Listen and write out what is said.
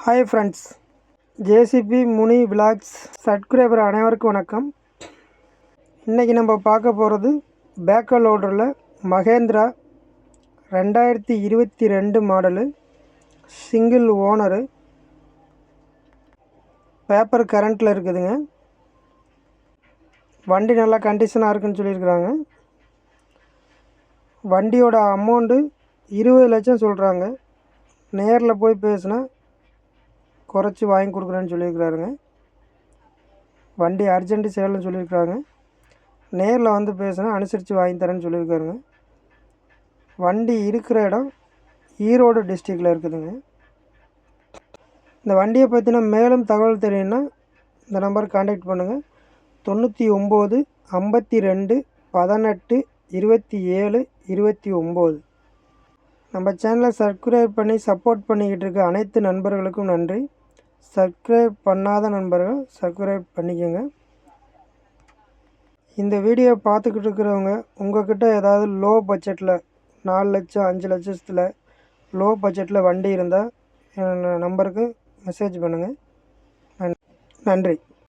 Hi friends, JCB Muni vlogs subscriber அனைவருக்கும் வணக்கம். இன்றைக்கி நம்ம பார்க்க போகிறது பேக்கல் லோடரில் Mahindra 2022 model, single owner, paper கரண்ட்டில் இருக்குதுங்க. வண்டி நல்லா கண்டிஷனாக இருக்குன்னு சொல்லியிருக்கிறாங்க. வண்டியோட அமௌண்ட்டு 20 லட்சம் சொல்கிறாங்க. நேரில் போய் பேசினா குறைச்சி வாங்கி கொடுக்குறேன்னு சொல்லியிருக்கிறாருங்க. வண்டி அர்ஜென்ட்டு சேல்னு சொல்லியிருக்கிறாங்க. நேரில் வந்து பேசினா அனுசரித்து வாங்கி தரேன்னு சொல்லியிருக்காருங்க. வண்டி இருக்கிற இடம் ஈரோடு டிஸ்ட்ரிக்டில் இருக்குதுங்க. இந்த வண்டியை பற்றின மேலும் தகவல் தெரியும்னா இந்த நம்பருக்கு கான்டாக்ட் பண்ணுங்கள். 99 52 18 27 29. நம்ம சேனலை சப்ஸ்கிரைப் பண்ணி சப்போர்ட் பண்ணிக்கிட்டு இருக்க அனைத்து நண்பர்களுக்கும் நன்றி. சப்ஸ்கிரைப் பண்ணாத நண்பர்கள் சப்ஸ்கிரைப் பண்ணிக்கோங்க. இந்த வீடியோ பார்த்துக்கிட்டு இருக்கிறவங்க உங்கள்கிட்ட ஏதாவது லோ பட்ஜெட்டில் 4 லட்சம் 5 லட்சத்தில் லோ பட்ஜெட்டில் வண்டி இருந்தால் நம்பருக்கு மெசேஜ் பண்ணுங்கள். நன்றி.